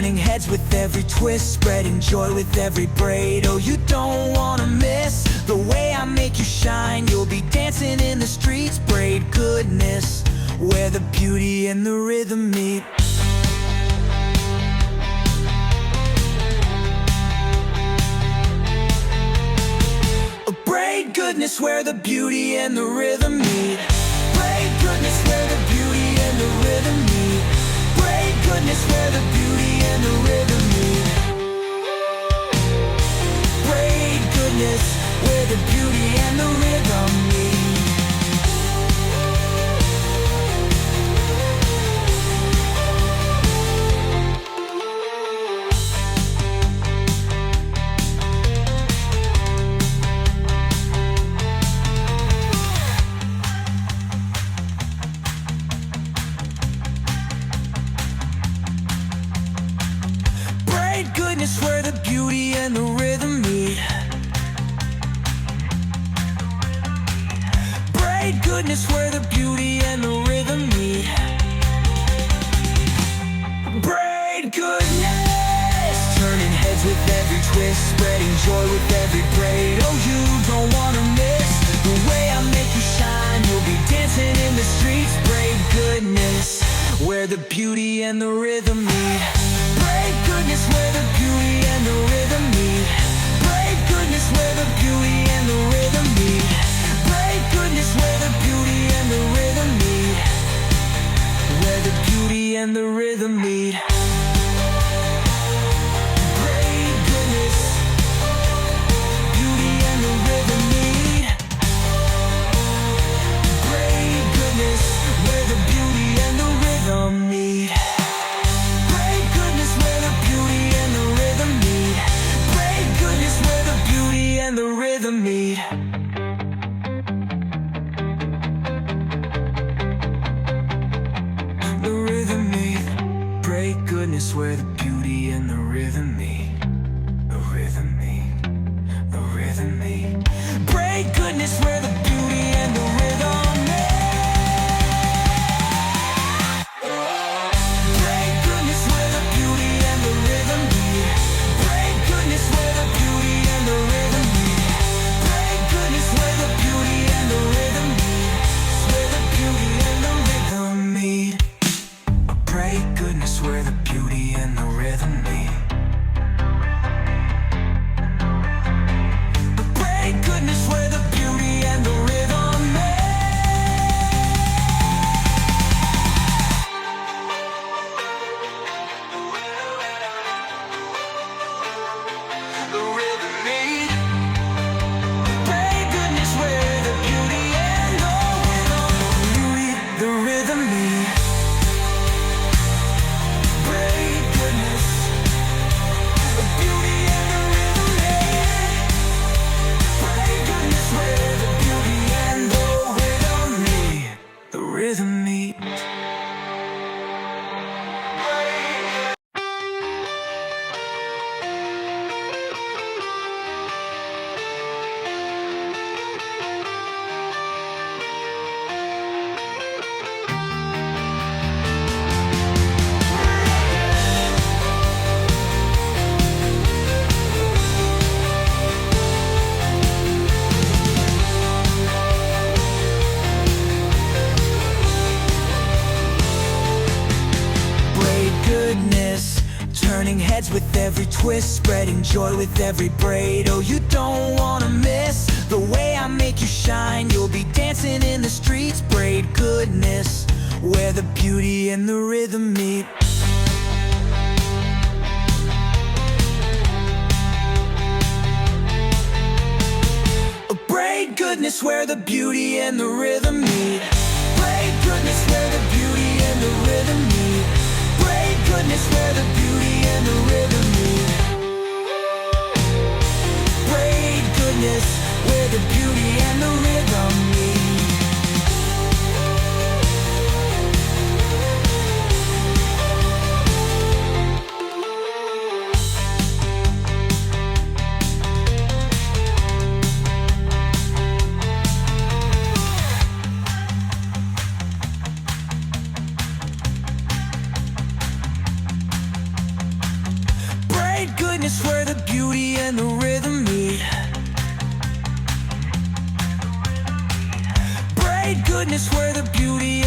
turning heads with every twist, spreading joy with every braid. Oh, you don't wanna miss the way I make you shine. You'll be dancing in the streets, braid goodness, where the beauty and the rhythm meet. Braid goodness, where the beauty and the rhythm meet. Braid goodness, where the beauty and the rhythm meet. Braid goodness, where the beauty and the rhythm meet. Braid goodness, where the beauty and the rhythm meet. Braid goodness, where the beauty and the rhythm meet. Braid goodness, where the beauty and the rhythm meet. Braid goodness, turning heads with every twist, spreading joy with every braid. Oh, you don't wanna miss the way I make you shine. You'll be dancing in the streets. Braid goodness, where the beauty and the rhythm meet. Braid goodness, where the beauty and the rhythm meet. Braid goodness, where the beauty and the rhythm meet. Braid goodness, where the beauty and the rhythm meet. Where the beauty and the rhythm meet. Braid goodness, beauty and the rhythm meet. Braid goodness, where the beauty and the rhythm meet. Braid goodness, where the beauty and the rhythm meet. Braid goodness, where the beauty and the rhythm meet. The rhythm meet. Braid goodness, where the beauty and the rhythm meet. The rhythm meet. The rhythm meet. Braid goodness, where the beauty and the rhythm meet. Braid goodness, where the beauty and the rhythm meet. Braid goodness, where the beauty and the rhythm meet. Braid goodness, where the beauty and the rhythm meet. Where the beauty and the rhythm meet. Braid goodness, where the beauty and the rhythm meet. Braid goodness, where the beauty and the rhythm meet. The rhythm meet. Braid goodness, where the beauty and the rhythm meet. The rhythm meet. Braid goodness, the beauty and the rhythm meet. Braid goodness, where the beauty and the rhythm meet. The rhythm meet. Braid goodness, turning heads with every twist, spreading joy with every braid. Oh, you don't wanna miss the way I make you shine. You'll be dancing in the streets. Braid goodness, where the beauty and the rhythm meet. Braid goodness, where the beauty and the rhythm meet. Braid goodness, where the beauty and the rhythm meet. Braid goodness, where the beauty and the rhythm meet. Braid goodness, where the beauty and the rhythm meet. Braid goodness where the beauty and the rhythm meet. Braid goodness where the beauty